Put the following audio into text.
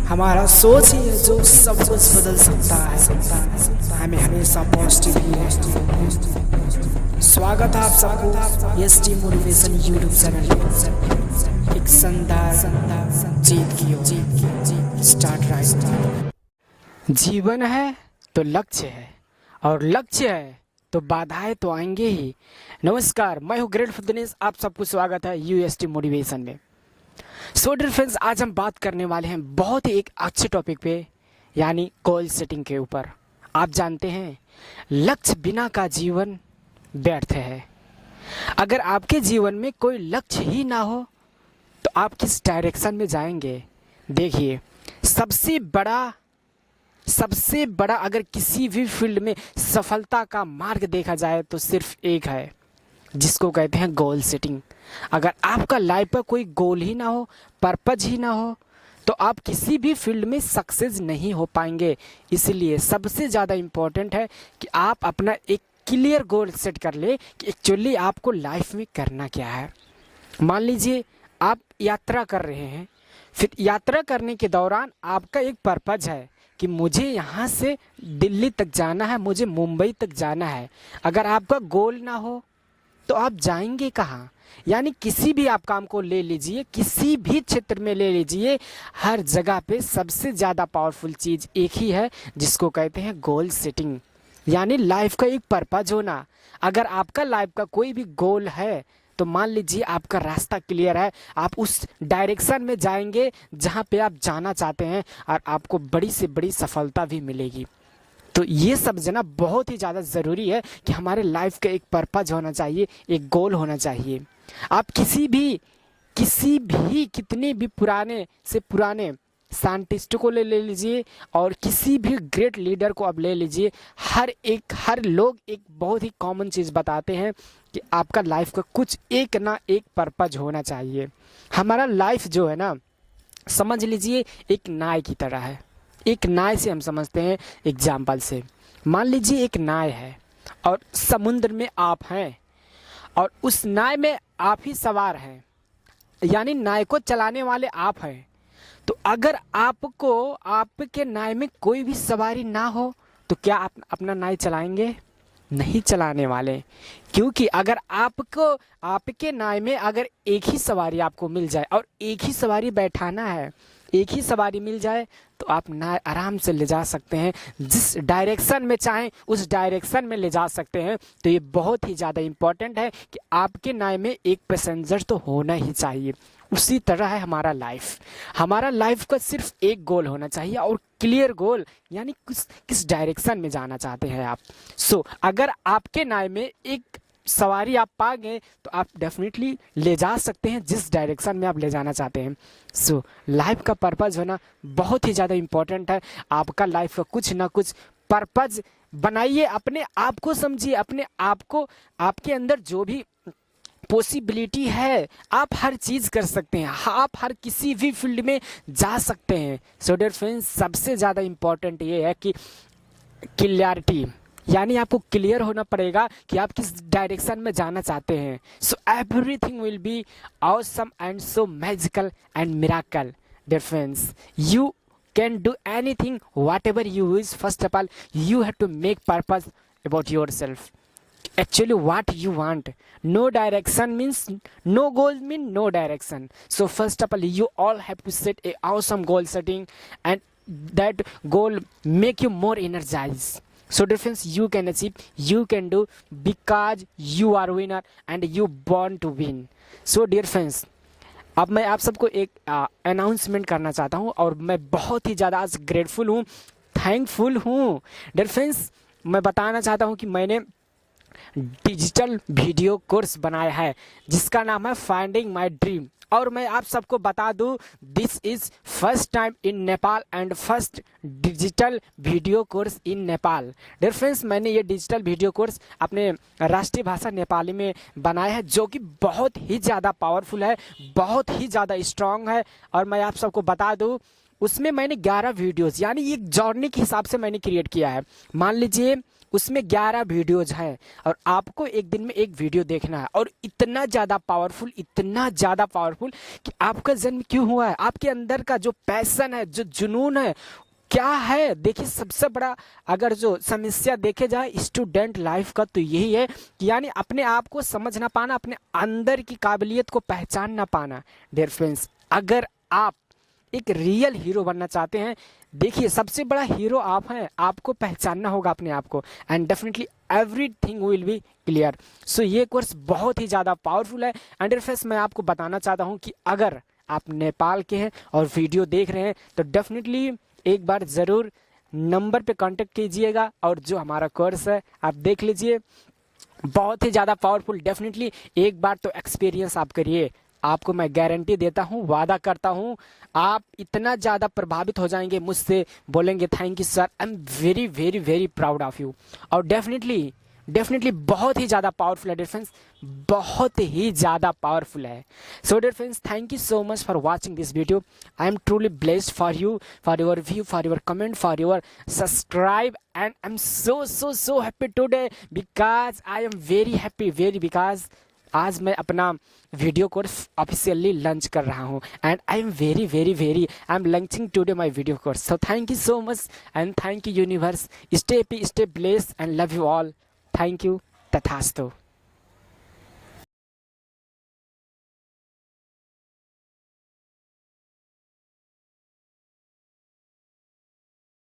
हमारा सोच ही है जो सब कुछ बदल सकता है। हमें हमेशा पॉजिटिव ही है। स्वागत है आप सबको एसटी मोटिवेशन यूट्यूब चैनल पे। एक शानदार जीत की ओर स्टार्ट राइट। जीवन है तो लक्ष्य है, और लक्ष्य है तो बाधाएं तो आएंगे ही। नमस्कार, मैं हूँ ग्रेटफुल दिनेश। आप सबको स्वागत है यूएसटी मोटिवेशन में। सो डियर फ्रेंड्स, आज हम बात करने वाले हैं बहुत ही एक अच्छे टॉपिक पे, यानी गोल सेटिंग के ऊपर। आप जानते हैं, लक्ष्य बिना का जीवन व्यर्थ है। अगर आपके जीवन में कोई लक्ष्य ही ना हो तो आप किस डायरेक्शन में जाएंगे? देखिए, सबसे बड़ा अगर किसी भी फील्ड में सफलता का मार्ग देखा जाए तो सिर्फ एक है, जिसको कहते हैं गोल सेटिंग। अगर आपका लाइफ पर कोई गोल ही ना हो, पर्पज ही ना हो, तो आप किसी भी फील्ड में सक्सेस नहीं हो पाएंगे। इसलिए सबसे ज़्यादा इम्पोर्टेंट है कि आप अपना एक क्लियर गोल सेट कर ले कि एक्चुअली आपको लाइफ में करना क्या है। मान लीजिए आप यात्रा कर रहे हैं, फिर यात्रा करने के दौरान आपका एक पर्पज है कि मुझे यहाँ से दिल्ली तक जाना है, मुझे मुंबई तक जाना है। अगर आपका गोल ना हो तो आप जाएंगे कहाँ? यानी किसी भी आप काम को ले लीजिए, किसी भी क्षेत्र में ले लीजिए, हर जगह पे सबसे ज़्यादा पावरफुल चीज़ एक ही है, जिसको कहते हैं गोल सेटिंग, यानी लाइफ का एक पर्पज होना। अगर आपका लाइफ का कोई भी गोल है तो मान लीजिए आपका रास्ता क्लियर है, आप उस डायरेक्शन में जाएंगे जहाँ पे आप जाना चाहते हैं, और आपको बड़ी से बड़ी सफलता भी मिलेगी। तो ये सब जना बहुत ही ज़्यादा ज़रूरी है कि हमारे लाइफ का एक पर्पज होना चाहिए, एक गोल होना चाहिए। आप कितने भी पुराने से पुराने साइंटिस्ट को ले लीजिए, और किसी भी ग्रेट लीडर को अब ले लीजिए, हर लोग एक बहुत ही कॉमन चीज़ बताते हैं कि आपका लाइफ का कुछ एक ना एक पर्पज होना चाहिए। हमारा लाइफ जो है ना, समझ लीजिए एक नाव की तरह है। एक नाव से हम समझते हैं एग्जाम्पल से, मान लीजिए एक नाव है और समुद्र में आप हैं, और उस नाव में आप ही सवार हैं, यानी नाव को चलाने वाले आप हैं। तो अगर आपके नाव में कोई भी सवारी ना हो तो क्या आप अपना नाव चलाएंगे? नहीं चलाने वाले। क्योंकि अगर आपके नाव में अगर एक ही सवारी आपको मिल जाए और एक ही सवारी बैठाना है, एक ही सवारी मिल जाए, तो आप नाव आराम से ले जा सकते हैं, जिस डायरेक्शन में चाहें उस डायरेक्शन में ले जा सकते हैं। तो ये बहुत ही ज़्यादा इम्पोर्टेंट है कि आपके नाव में एक पैसेंजर तो होना ही चाहिए। उसी तरह है हमारा लाइफ का सिर्फ एक गोल होना चाहिए, और क्लियर गोल, यानी किस डायरेक्शन में जाना चाहते हैं आप। अगर आपके नाव में एक सवारी आप पा गए तो आप डेफिनेटली ले जा सकते हैं जिस डायरेक्शन में आप ले जाना चाहते हैं। लाइफ का पर्पज होना बहुत ही ज़्यादा इम्पोर्टेंट है। आपका लाइफ का कुछ ना कुछ पर्पज बनाइए, अपने आप को समझिए, अपने आप को, आपके अंदर जो भी पॉसिबिलिटी है, आप हर चीज़ कर सकते हैं, आप हर किसी भी फील्ड में जा सकते हैं। सो डियर फ्रेंड्स, सबसे ज़्यादा इम्पोर्टेंट ये है कि क्लियरिटी, यानी आपको क्लियर होना पड़ेगा कि आप किस डायरेक्शन में जाना चाहते हैं। So everything will be awesome and so magical and miracle. Dear friends, you can do anything what ever you wish. First of all, you have to make purpose about your self, actually what you want. No direction means no goal, mean no direction. So first of all, you all have to set a awesome goal setting, and that goal make you more energized. So difference you can achieve, you can do, because you are winner and you born to win. So dear friends, अब मैं आप सबको एक announcement करना चाहता हूँ, और मैं बहुत ही ज़्यादा आज ग्रेटफुल हूँ, थैंकफुल हूँ। डियर फ्रेंड्स, मैं बताना चाहता हूँ कि मैंने डिजिटल वीडियो कोर्स बनाया है जिसका नाम है फाइंडिंग माय ड्रीम। और मैं आप सबको बता दूं, this is first time in Nepal and first digital video course in Nepal. Dear friends, मैंने ये डिजिटल वीडियो कोर्स अपने राष्ट्रीय भाषा नेपाली में बनाया है, जो कि बहुत ही ज़्यादा पावरफुल है, बहुत ही ज़्यादा स्ट्रांग है। और मैं आप सबको बता दूं, उसमें मैंने 11 वीडियोस, यानी एक जर्नी के हिसाब से मैंने क्रिएट किया है। मान लीजिए उसमें 11 वीडियोज हैं और आपको एक दिन में एक वीडियो देखना है, और इतना ज़्यादा पावरफुल, इतना ज़्यादा पावरफुल कि आपका जन्म क्यों हुआ है, आपके अंदर का जो पैशन है, जो जुनून है क्या है। देखिए सबसे बड़ा अगर जो समस्या देखे जाए स्टूडेंट लाइफ का तो यही है कि यानी अपने आप को समझ ना पाना, अपने अंदर की काबिलियत को पहचान ना पाना। डियर फ्रेंड्स, अगर आप एक रियल हीरो बनना चाहते हैं, देखिए सबसे बड़ा हीरो आप हैं, आपको पहचानना होगा अपने आप को, and definitely everything will be clear. So ये कोर्स बहुत ही ज़्यादा पावरफुल है। एंड डियर फ्रेंड्स, मैं आपको बताना चाहता हूँ कि अगर आप नेपाल के हैं और वीडियो देख रहे हैं तो डेफिनेटली एक बार ज़रूर नंबर पे कांटेक्ट कीजिएगा और जो हमारा कोर्स है आप देख लीजिए, बहुत ही ज़्यादा पावरफुल। डेफिनेटली एक बार तो एक्सपीरियंस आप करिए, आपको मैं गारंटी देता हूँ, वादा करता हूँ, आप इतना ज़्यादा प्रभावित हो जाएंगे मुझसे, बोलेंगे thank you sir, I am very very very proud of you. और डेफिनेटली बहुत ही ज़्यादा पावरफुल है डियर फ्रेंड्स, बहुत ही ज़्यादा पावरफुल है। So dear friends, thank you so much for watching this video. I am truly blessed for you, for your view, for your comment, for your subscribe, and I am so happy today because I am very happy, very because आज मैं अपना video course officially launch कर रहा हूँ, and I am very I am launching today my video course. So thank you so much and thank you universe, stay happy, stay blessed and love you all. Thank you, तथास्तु।